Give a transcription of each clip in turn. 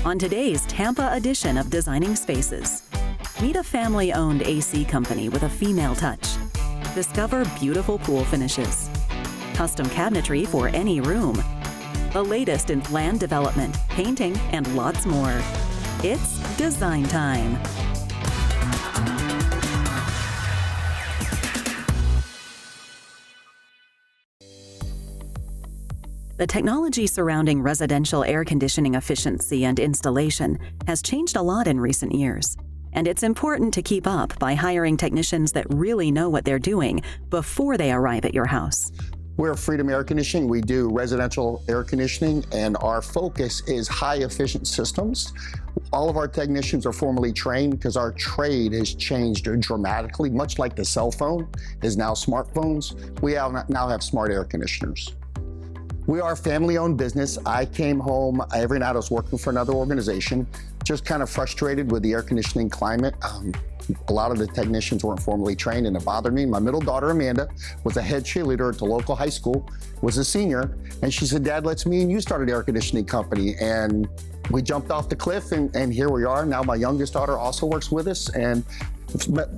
on today's Tampa edition of Designing Spaces. Meet a family-owned AC company with a female touch. Discover beautiful pool finishes, custom cabinetry for any room, the latest in land development, painting, and lots more. It's design time. The technology surrounding residential air conditioning efficiency and installation has changed a lot in recent years, and it's important to keep up by hiring technicians that really know what they're doing before they arrive at your house. We're Freedom Air Conditioning. We do residential air conditioning, and our focus is high-efficient systems. All of our technicians are formally trained because our trade has changed dramatically, much like the cell phone is now smartphones. We now have smart air conditioners. We are a family-owned business. I came home every night. I was working for another organization, just kind of frustrated with the air conditioning climate. A lot of the technicians weren't formally trained, and it bothered me. My middle daughter, Amanda, was a head cheerleader at the local high school, was a senior, and she said, "Dad, let's me and you start an air conditioning company." And we jumped off the cliff, and here we are. Now my youngest daughter also works with us, and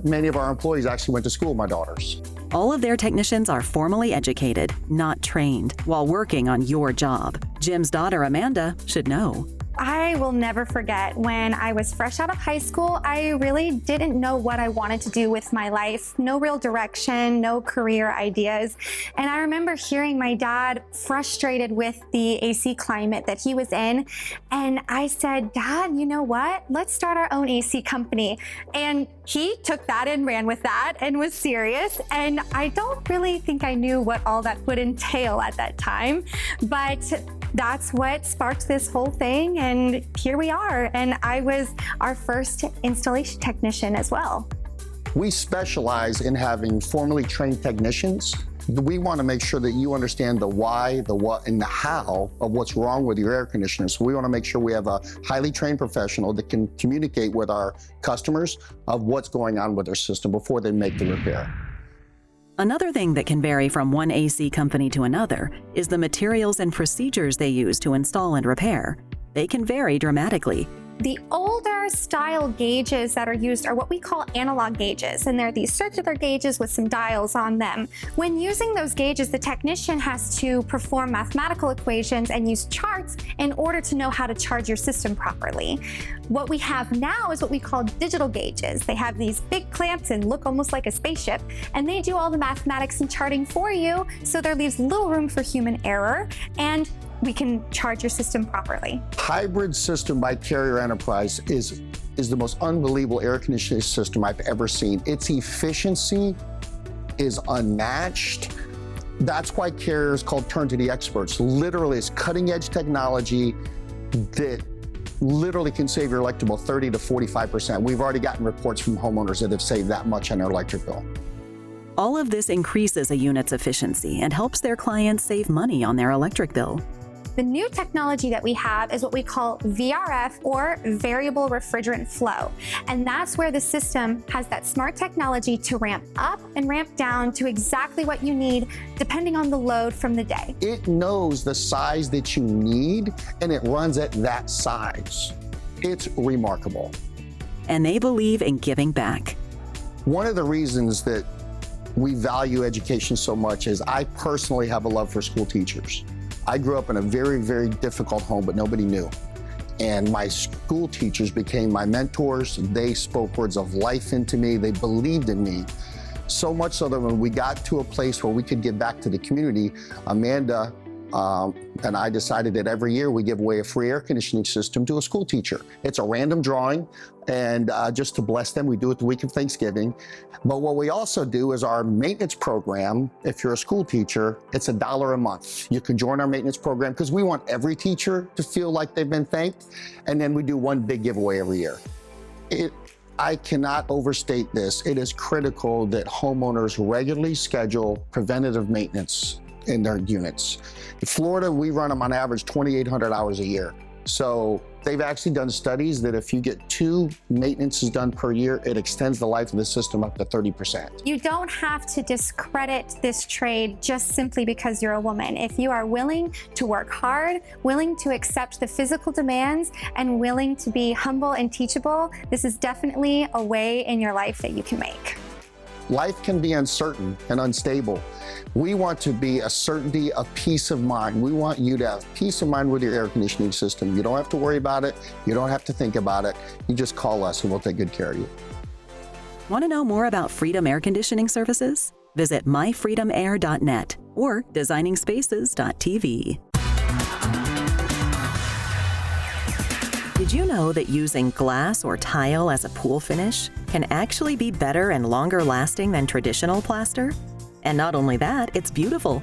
many of our employees actually went to school with my daughters. All of their technicians are formally educated, not trained, while working on your job. Jim's daughter, Amanda, should know. I will never forget when I was fresh out of high school. I really didn't know what I wanted to do with my life. No real direction, no career ideas. And I remember hearing my dad frustrated with the AC climate that he was in. And I said, "Dad, you know what? Let's start our own AC company." And he took that and ran with that and was serious. And I don't really think I knew what all that would entail at that time, but that's what sparked this whole thing, and here we are. And I was our first installation technician as well. We specialize in having formally trained technicians. We want to make sure that you understand the why, the what, and the how of what's wrong with your air conditioner. So we want to make sure we have a highly trained professional that can communicate with our customers of what's going on with their system before they make the repair. Another thing that can vary from one AC company to another is the materials and procedures they use to install and repair. They can vary dramatically. The older style gauges that are used are what we call analog gauges, and they're these circular gauges with some dials on them. When using those gauges, the technician has to perform mathematical equations and use charts in order to know how to charge your system properly. What we have now is what we call digital gauges. They have these big clamps and look almost like a spaceship, and they do all the mathematics and charting for you, so there leaves little room for human error, and we can charge your system properly. Hybrid system by Carrier Enterprise is the most unbelievable air conditioning system I've ever seen. Its efficiency is unmatched. That's why Carrier is called Turn to the Experts. Literally, it's cutting edge technology that literally can save your electric bill 30 to 45%. We've already gotten reports from homeowners that have saved that much on their electric bill. All of this increases a unit's efficiency and helps their clients save money on their electric bill. The new technology that we have is what we call VRF, or variable refrigerant flow. And that's where the system has that smart technology to ramp up and ramp down to exactly what you need, depending on the load from the day. It knows the size that you need, and it runs at that size. It's remarkable. And they believe in giving back. One of the reasons that we value education so much is I personally have a love for school teachers. I grew up in a very, very difficult home, but nobody knew. And my school teachers became my mentors. They spoke words of life into me. They believed in me. So much so that when we got to a place where we could give back to the community, Amanda and I decided that every year we give away a free air conditioning system to a school teacher. It's a random drawing, and just to bless them, we do it the week of Thanksgiving. But what we also do is our maintenance program. If you're a school teacher, it's $1 a month. You can join our maintenance program because we want every teacher to feel like they've been thanked. And then we do one big giveaway every year. I cannot overstate this. It is critical that homeowners regularly schedule preventative maintenance in their units. In Florida, we run them on average 2,800 hours a year. So they've actually done studies that if you get 2 maintenances done per year, it extends the life of the system up to 30%. You don't have to discredit this trade just simply because you're a woman. If you are willing to work hard, willing to accept the physical demands, and willing to be humble and teachable, this is definitely a way in your life that you can make. Life can be uncertain and unstable. We want to be a certainty of peace of mind. We want you to have peace of mind with your air conditioning system. You don't have to worry about it. You don't have to think about it. You just call us and we'll take good care of you. Want to know more about Freedom Air Conditioning services? Visit myfreedomair.net or designingspaces.tv. Did you know that using glass or tile as a pool finish can actually be better and longer lasting than traditional plaster? And not only that, it's beautiful.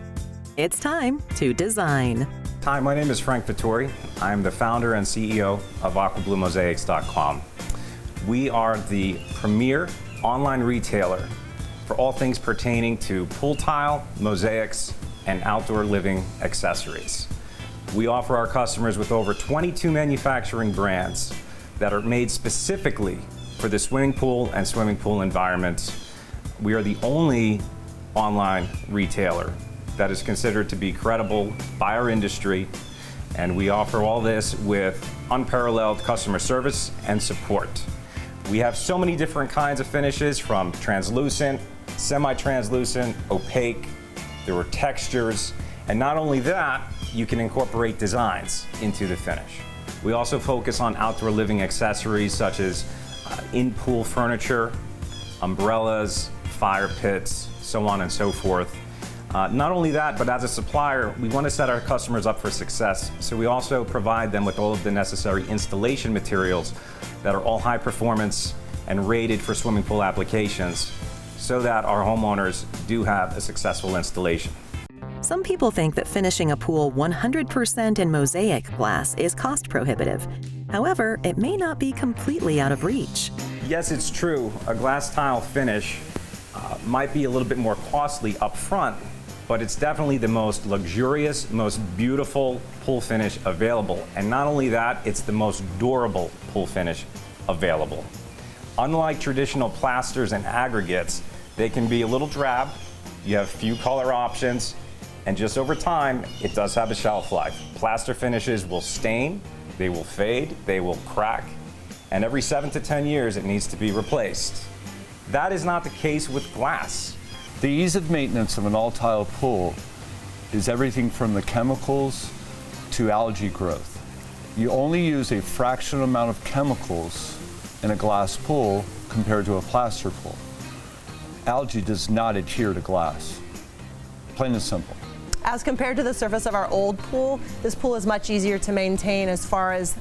It's time to design. Hi, my name is Frank Vittori. I'm the founder and CEO of AquaBluMosaics.com. We are the premier online retailer for all things pertaining to pool tile, mosaics, and outdoor living accessories. We offer our customers with over 22 manufacturing brands that are made specifically for the swimming pool and swimming pool environments. We are the only online retailer that is considered to be credible by our industry, and we offer all this with unparalleled customer service and support. We have so many different kinds of finishes, from translucent, semi-translucent, opaque. There are textures, and not only that, you can incorporate designs into the finish. We also focus on outdoor living accessories such as in-pool furniture, umbrellas, fire pits, so on and so forth. Not only that, but as a supplier, we want to set our customers up for success, so we also provide them with all of the necessary installation materials that are all high performance and rated for swimming pool applications, so that our homeowners do have a successful installation. Some people think that finishing a pool 100% in mosaic glass is cost prohibitive. However, it may not be completely out of reach. Yes, it's true. A glass tile finish might be a little bit more costly up front, but it's definitely the most luxurious, most beautiful pool finish available. And not only that, it's the most durable pool finish available. Unlike traditional plasters and aggregates, they can be a little drab. You have few color options, and just over time, it does have a shelf life. Plaster finishes will stain, they will fade, they will crack, and every 7 to 10 years, it needs to be replaced. That is not the case with glass. The ease of maintenance of an all-tile pool is everything from the chemicals to algae growth. You only use a fraction amount of chemicals in a glass pool compared to a plaster pool. Algae does not adhere to glass. Plain and simple. As compared to the surface of our old pool, this pool is much easier to maintain as far as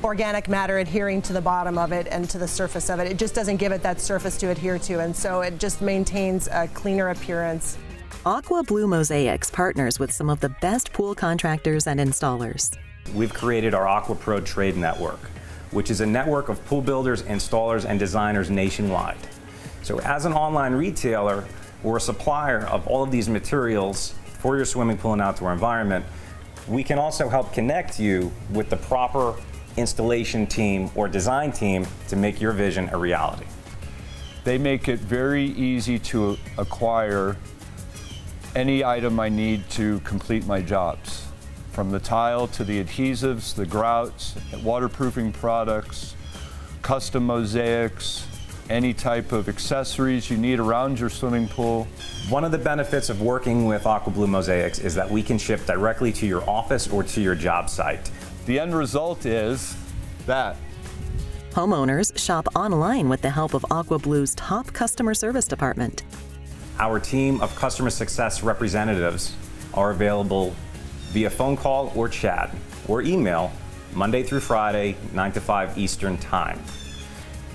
organic matter adhering to the bottom of it and to the surface of it. It just doesn't give it that surface to adhere to, and so it just maintains a cleaner appearance. AquaBlu Mosaics partners with some of the best pool contractors and installers. We've created our AquaPro Trade Network, which is a network of pool builders, installers, and designers nationwide. So as an online retailer, we're a supplier of all of these materials for your swimming pool and outdoor environment. We can also help connect you with the proper installation team or design team to make your vision a reality. They make it very easy to acquire any item I need to complete my jobs, from the tile to the adhesives, the grouts, waterproofing products, custom mosaics, any type of accessories you need around your swimming pool. One of the benefits of working with AquaBlu Mosaics is that we can ship directly to your office or to your job site. The end result is that. Homeowners shop online with the help of AquaBlu's top customer service department. Our team of customer success representatives are available via phone call or chat or email Monday through Friday, 9 to 5 Eastern Time.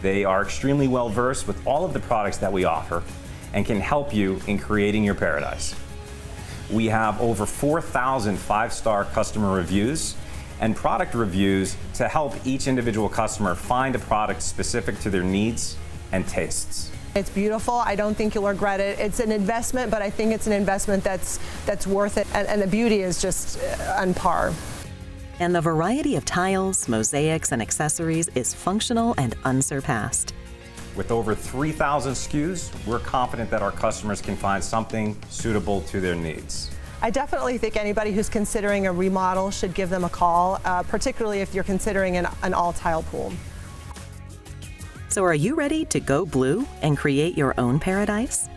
They are extremely well versed with all of the products that we offer and can help you in creating your paradise. We have over 4,000 5-star customer reviews and product reviews to help each individual customer find a product specific to their needs and tastes. It's beautiful. I don't think you'll regret it. It's an investment, but I think it's an investment that's worth it, and the beauty is just on par. And the variety of tiles, mosaics, and accessories is functional and unsurpassed. With over 3,000 SKUs, we're confident that our customers can find something suitable to their needs. I definitely think anybody who's considering a remodel should give them a call, particularly if you're considering an all-tile pool. So are you ready to go blue and create your own paradise?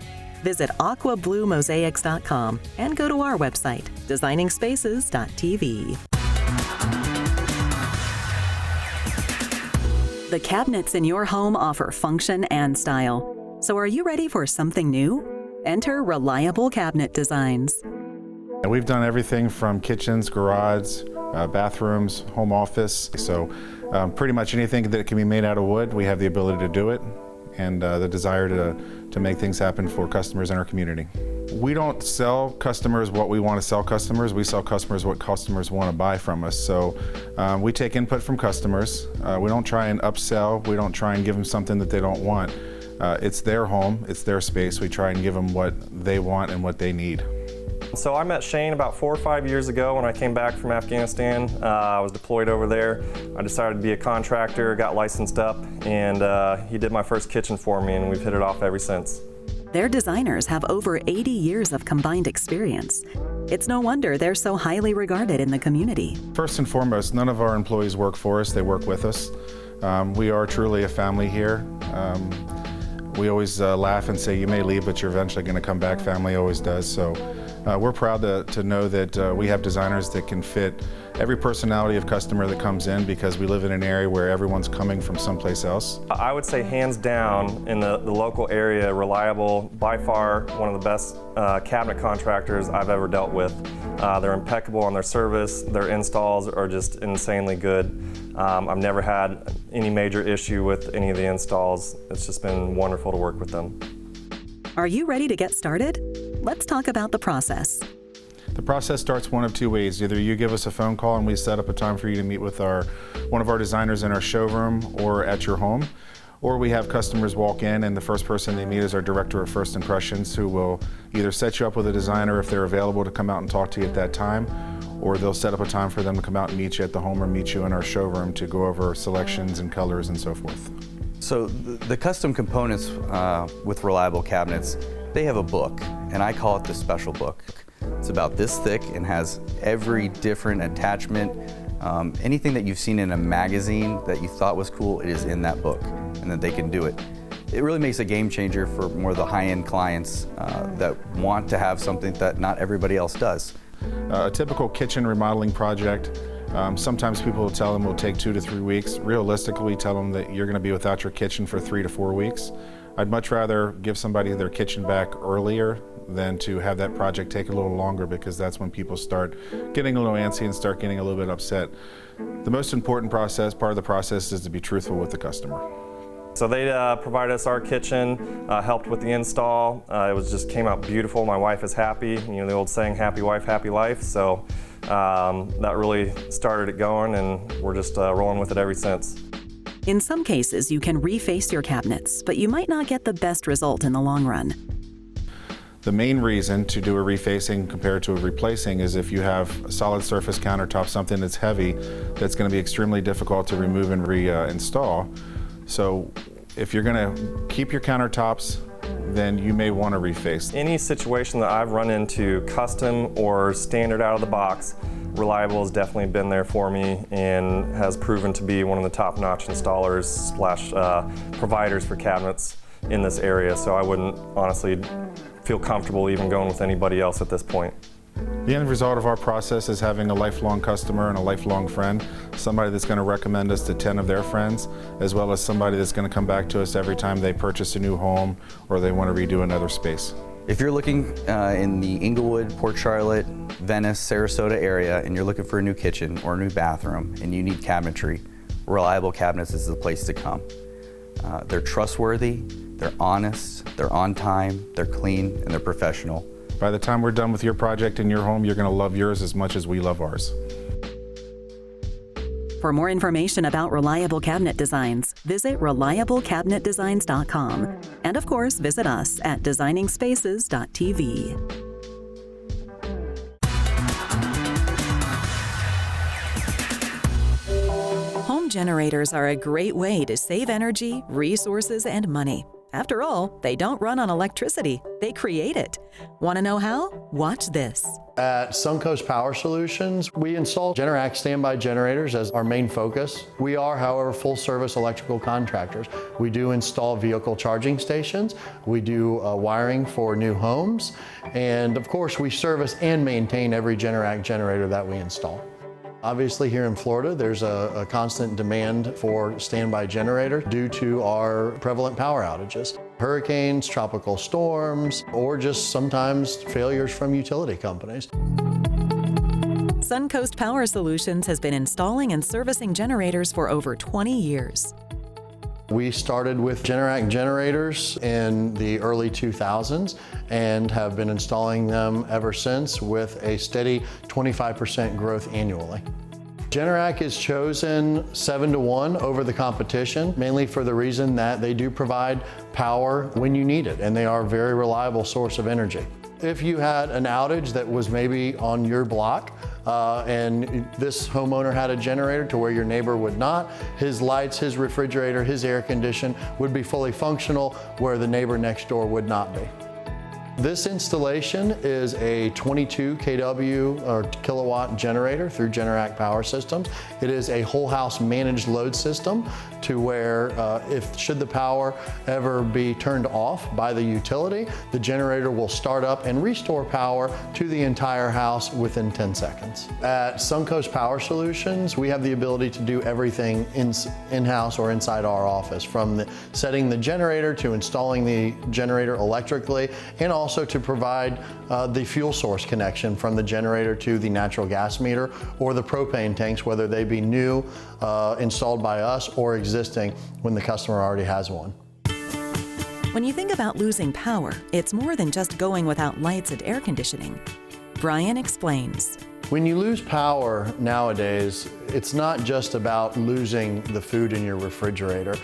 Visit AquaBluMosaics.com and go to our website, designingspaces.tv. The cabinets in your home offer function and style. So are you ready for something new? Enter Reliable Cabinet Designs. We've done everything from kitchens, garage, bathrooms, home office. So pretty much anything that can be made out of wood, we have the ability to do it, and the desire to make things happen for customers in our community. We don't sell customers what we want to sell customers. We sell customers what customers want to buy from us. So we take input from customers. We don't try and upsell. We don't try and give them something that they don't want. It's their home. It's their space. We try and give them what they want and what they need. So I met Shane about 4 or 5 years ago when I came back from Afghanistan. I was deployed over there. I decided to be a contractor, got licensed up, and he did my first kitchen for me, and we've hit it off ever since. Their designers have over 80 years of combined experience. It's no wonder they're so highly regarded in the community. First and foremost, none of our employees work for us. They work with us. We are truly a family here. We always laugh and say, you may leave, but you're eventually going to come back. Family always does. So we're proud to know that we have designers that can fit every personality of customer that comes in, because we live in an area where everyone's coming from someplace else. I would say hands down in the local area, Reliable, by far one of the best cabinet contractors I've ever dealt with. They're impeccable on their service. Their installs are just insanely good. I've never had any major issue with any of the installs. It's just been wonderful to work with them. Are you ready to get started? Let's talk about the process. The process starts one of two ways. Either you give us a phone call and we set up a time for you to meet with one of our designers in our showroom or at your home, or we have customers walk in and the first person they meet is our director of first impressions, who will either set you up with a designer if they're available to come out and talk to you at that time, or they'll set up a time for them to come out and meet you at the home or meet you in our showroom to go over selections and colors and so forth. So the custom components with Reliable Cabinets, they have a book, and I call it the special book. It's about this thick and has every different attachment. Anything that you've seen in a magazine that you thought was cool, it is in that book, and that they can do it. It really makes a game changer for more of the high-end clients that want to have something that not everybody else does. A typical kitchen remodeling project, sometimes people will tell them will take 2 to 3 weeks. Realistically, we tell them that you're going to be without your kitchen for 3 to 4 weeks. I'd much rather give somebody their kitchen back earlier than to have that project take a little longer, because that's when people start getting a little antsy and start getting a little bit upset. The most important part of the process is to be truthful with the customer. So they provided us our kitchen, helped with the install. It came out beautiful. My wife is happy. You know the old saying, happy wife, happy life. So that really started it going, and we're just rolling with it ever since. In some cases, you can reface your cabinets, but you might not get the best result in the long run. The main reason to do a refacing compared to a replacing is if you have a solid surface countertop, something that's heavy, that's going to be extremely difficult to remove and reinstall. So if you're going to keep your countertops, then you may want to reface. Any situation that I've run into, custom or standard out of the box, Reliable has definitely been there for me and has proven to be one of the top-notch installers / providers for cabinets in this area. So I wouldn't honestly feel comfortable even going with anybody else at this point. The end result of our process is having a lifelong customer and a lifelong friend, somebody that's going to recommend us to 10 of their friends, as well as somebody that's going to come back to us every time they purchase a new home or they want to redo another space. If you're looking in the Inglewood, Port Charlotte, Venice, Sarasota area, and you're looking for a new kitchen or a new bathroom and you need cabinetry, Reliable Cabinets is the place to come. They're trustworthy, they're honest, they're on time, they're clean, and they're professional. By the time we're done with your project in your home, you're going to love yours as much as we love ours. For more information about Reliable Cabinet Designs, visit reliablecabinetdesigns.com. And of course, visit us at designingspaces.tv. generators are a great way to save energy, resources, and money. After all, they don't run on electricity, they create it. Want to know how? Watch this. At Suncoast Power Solutions, we install Generac standby generators as our main focus. We are, however, full-service electrical contractors. We do install vehicle charging stations, we do wiring for new homes, and of course, we service and maintain every Generac generator that we install. Obviously, here in Florida, there's a constant demand for standby generators due to our prevalent power outages. Hurricanes, tropical storms, or just sometimes failures from utility companies. Suncoast Power Solutions has been installing and servicing generators for over 20 years. We started with Generac generators in the early 2000s and have been installing them ever since with a steady 25% growth annually. Generac is chosen 7-1 over the competition, mainly for the reason that they do provide power when you need it, and they are a very reliable source of energy. If you had an outage that was maybe on your block, and this homeowner had a generator to where your neighbor would not, his lights, his refrigerator, his air condition would be fully functional where the neighbor next door would not be. This installation is a 22 kW or kilowatt generator through Generac Power Systems. It is a whole house managed load system to where should the power ever be turned off by the utility, the generator will start up and restore power to the entire house within 10 seconds. At Suncoast Power Solutions, we have the ability to do everything in-house or inside our office, from setting the generator to installing the generator electrically, and also to provide the fuel source connection from the generator to the natural gas meter or the propane tanks, whether they be new, installed by us, or existing when the customer already has one. When you think about losing power, it's more than just going without lights and air conditioning. Brian explains. When you lose power nowadays, it's not just about losing the food in your refrigerator.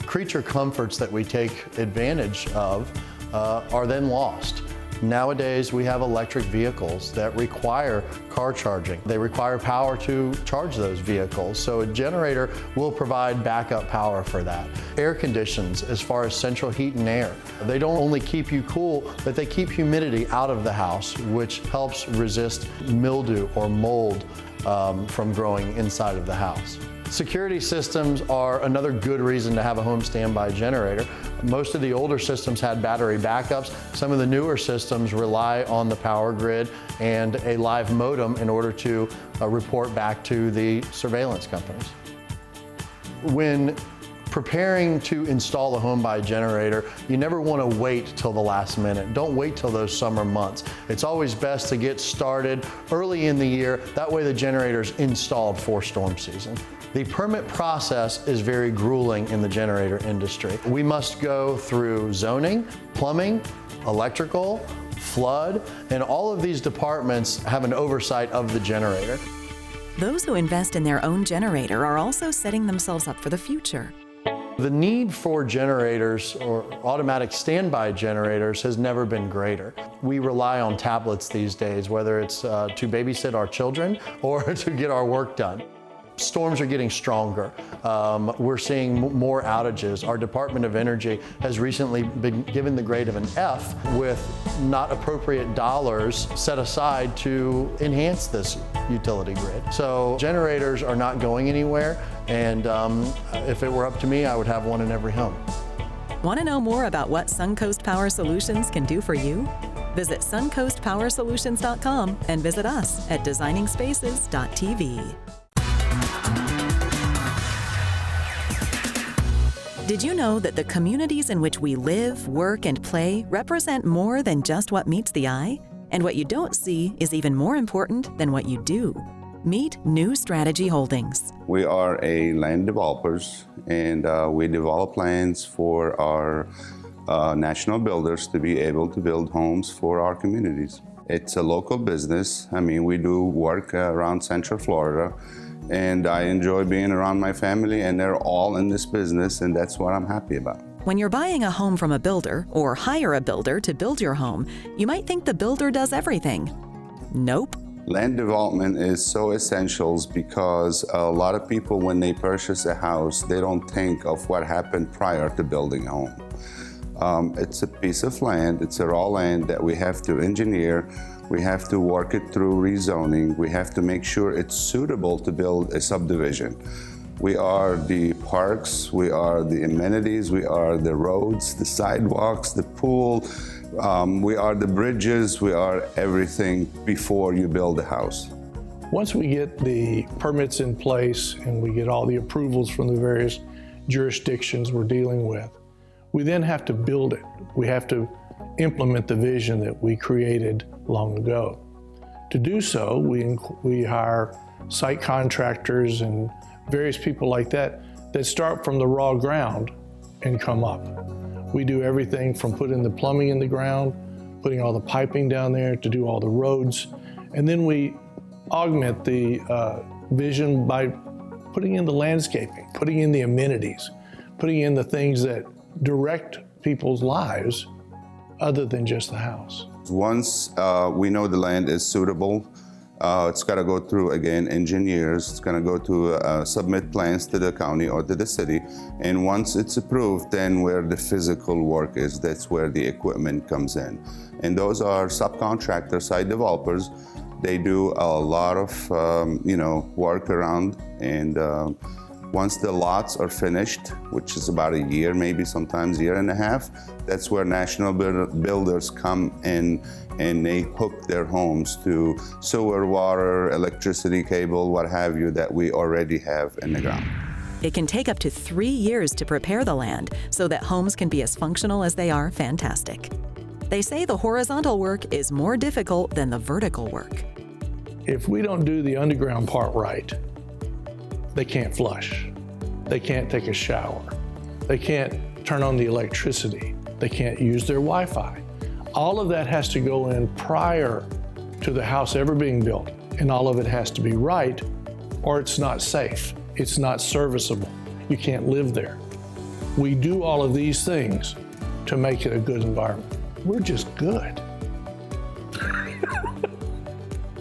Creature comforts that we take advantage of are then lost. Nowadays, we have electric vehicles that require car charging. They require power to charge those vehicles, so a generator will provide backup power for that. Air conditions, as far as central heat and air, they don't only keep you cool, but they keep humidity out of the house, which helps resist mildew or mold from growing inside of the house. Security systems are another good reason to have a home standby generator. Most of the older systems had battery backups. Some of the newer systems rely on the power grid and a live modem in order to report back to the surveillance companies. When preparing to install a home by generator, you never want to wait till the last minute. Don't wait till those summer months. It's always best to get started early in the year. That way the generator's installed for storm season. The permit process is very grueling in the generator industry. We must go through zoning, plumbing, electrical, flood, and all of these departments have an oversight of the generator. Those who invest in their own generator are also setting themselves up for the future. The need for generators or automatic standby generators has never been greater. We rely on tablets these days, whether it's to babysit our children or to get our work done. Storms are getting stronger. We're seeing more outages. Our Department of Energy has recently been given the grade of an F with not appropriate dollars set aside to enhance this utility grid. So generators are not going anywhere, and if it were up to me, I would have one in every home. Want to know more about what Suncoast Power Solutions can do for you? Visit suncoastpowersolutions.com and visit us at designingspaces.tv. Did you know that the communities in which we live, work, and play represent more than just what meets the eye? And what you don't see is even more important than what you do. Meet New Strategy Holdings. We are a land developers, and we develop lands for our national builders to be able to build homes for our communities. It's a local business. I mean, we do work around Central Florida, and I enjoy being around my family, and they're all in this business, and that's what I'm happy about. When you're buying a home from a builder or hire a builder to build your home, you might think the builder does everything. Nope. Land development is so essential because a lot of people, when they purchase a house, they don't think of what happened prior to building a home. It's a piece of land, it's a raw land that we have to engineer, we have to work it through rezoning, we have to make sure it's suitable to build a subdivision. We are the parks, we are the amenities, we are the roads, the sidewalks, the pool, we are the bridges, we are everything before you build a house. Once we get the permits in place and we get all the approvals from the various jurisdictions we're dealing with, we then have to build it. We have to implement the vision that we created long ago. To do so, we hire site contractors and various people like that start from the raw ground and come up. We do everything from putting the plumbing in the ground, putting all the piping down there to do all the roads, and then we augment the vision by putting in the landscaping, putting in the amenities, putting in the things that direct people's lives other than just the house. Once we know the land is suitable, it's got to go through, again, engineers. It's going to go to submit plans to the county or to the city. And once it's approved, then where the physical work is, that's where the equipment comes in. And those are subcontractor site developers. They do a lot of, work around. And once the lots are finished, which is about a year, maybe sometimes a year and a half, that's where national builders come in and they hook their homes to sewer, water, electricity cable, what have you, that we already have in the ground. It can take up to 3 years to prepare the land so that homes can be as functional as they are fantastic. They say the horizontal work is more difficult than the vertical work. If we don't do the underground part right, they can't flush, they can't take a shower, they can't turn on the electricity, they can't use their Wi-Fi. All of that has to go in prior to the house ever being built, and all of it has to be right, or it's not safe, it's not serviceable, you can't live there. We do all of these things to make it a good environment. We're just good.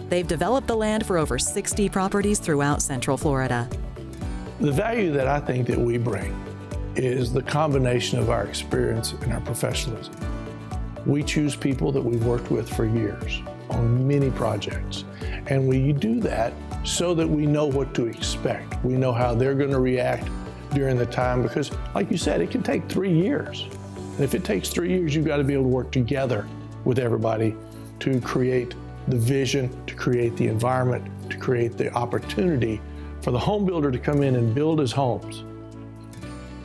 They've developed the land for over 60 properties throughout Central Florida. The value that I think that we bring is the combination of our experience and our professionalism. We choose people that we've worked with for years on many projects, and we do that so that we know what to expect. We know how they're going to react during the time, because like you said, it can take 3 years. And if it takes 3 years, you've got to be able to work together with everybody to create the vision, to create the environment, to create the opportunity for the home builder to come in and build his homes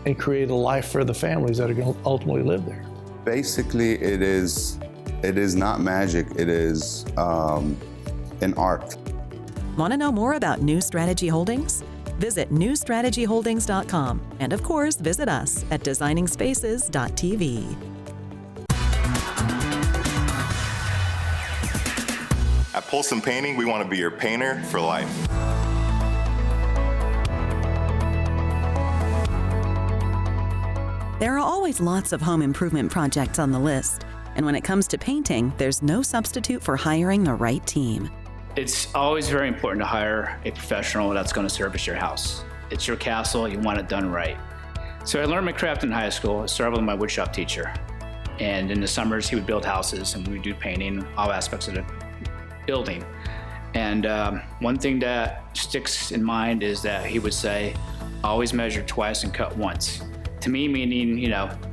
and create a life for the families that are going to ultimately live there. Basically, it is not magic, it is an art. Want to know more about New Strategy Holdings? Visit newstrategyholdings.com, and of course, visit us at designingspaces.tv. At Polson Painting, we want to be your painter for life. There are always lots of home improvement projects on the list, and when it comes to painting, there's no substitute for hiring the right team. It's always very important to hire a professional that's going to service your house. It's your castle, you want it done right. So I learned my craft in high school. I started with my woodshop teacher. And in the summers, he would build houses and we would do painting, all aspects of the building. And one thing that sticks in mind is that he would say, always measure twice and cut once. To me, meaning,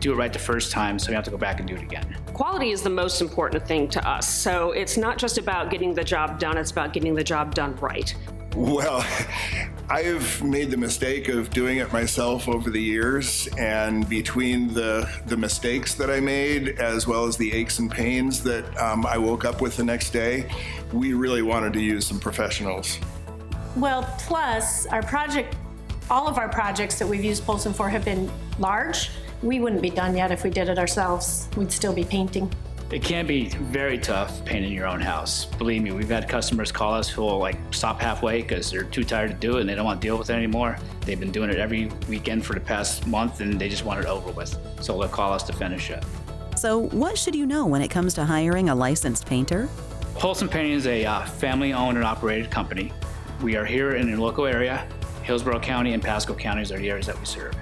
do it right the first time so you don't have to go back and do it again. Quality is the most important thing to us. So it's not just about getting the job done, it's about getting the job done right. Well, I've made the mistake of doing it myself over the years, and between the mistakes that I made as well as the aches and pains that I woke up with the next day, we really wanted to use some professionals. Well, plus all of our projects that we've used Polson for have been large. We wouldn't be done yet if we did it ourselves. We'd still be painting. It can be very tough painting your own house. Believe me, we've had customers call us who will stop halfway because they're too tired to do it and they don't want to deal with it anymore. They've been doing it every weekend for the past month and they just want it over with. So they'll call us to finish it. So what should you know when it comes to hiring a licensed painter? Polson Painting is a family-owned and operated company. We are here in the local area. Hillsborough County and Pasco counties are the areas that we serve.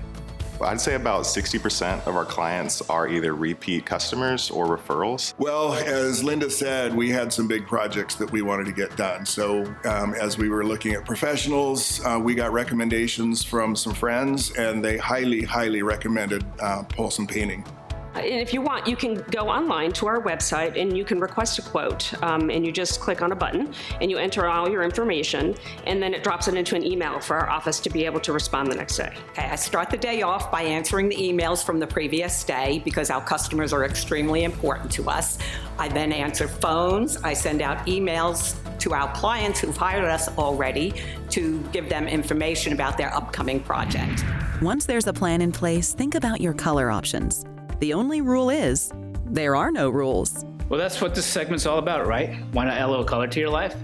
I'd say about 60% of our clients are either repeat customers or referrals. Well, as Linda said, we had some big projects that we wanted to get done. So as we were looking at professionals, we got recommendations from some friends, and they highly, highly recommended Polson Painting. And if you want, you can go online to our website and you can request a quote, and you just click on a button and you enter all your information, and then it drops it into an email for our office to be able to respond the next day. Okay, I start the day off by answering the emails from the previous day because our customers are extremely important to us. I then answer phones. I send out emails to our clients who've hired us already to give them information about their upcoming project. Once there's a plan in place, think about your color options. The only rule is, there are no rules. Well, that's what this segment's all about, right? Why not add a little color to your life?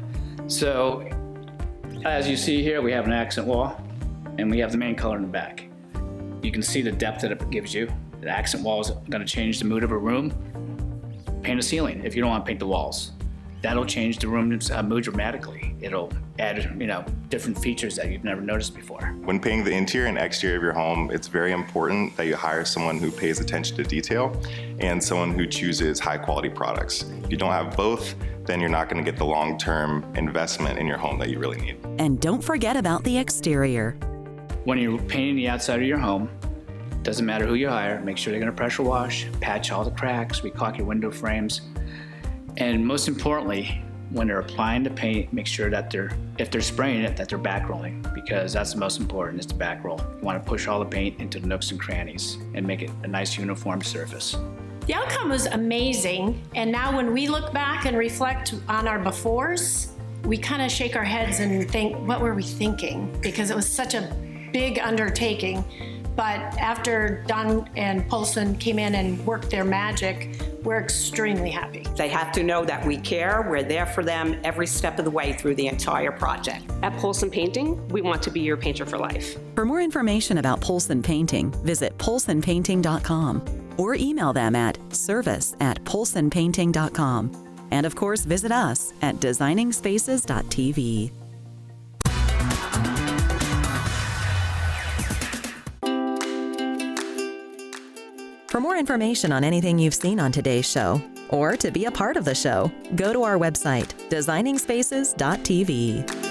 So, as you see here, we have an accent wall, and we have the main color in the back. You can see the depth that it gives you. The accent wall is going to change the mood of a room. Paint a ceiling if you don't want to paint the walls. That'll change the room's mood dramatically. It'll add, different features that you've never noticed before. When painting the interior and exterior of your home, it's very important that you hire someone who pays attention to detail and someone who chooses high quality products. If you don't have both, then you're not going to get the long-term investment in your home that you really need. And don't forget about the exterior. When you're painting the outside of your home, doesn't matter who you hire, make sure they're going to pressure wash, patch all the cracks, recaulk your window frames. And most importantly, when they're applying the paint, make sure that if they're spraying it, that they're back rolling, because that's the most important, is the back roll. You want to push all the paint into the nooks and crannies and make it a nice uniform surface. The outcome was amazing, and now when we look back and reflect on our befores, we kind of shake our heads and think, what were we thinking? Because it was such a big undertaking. But after Don and Polson came in and worked their magic, we're extremely happy. They have to know that we care. We're there for them every step of the way through the entire project. At Polson Painting, we want to be your painter for life. For more information about Polson Painting, visit polsonpainting.com or email them at service@polsonpainting.com. And of course, visit us at designingspaces.tv. For more information on anything you've seen on today's show, or to be a part of the show, go to our website, designingspaces.tv.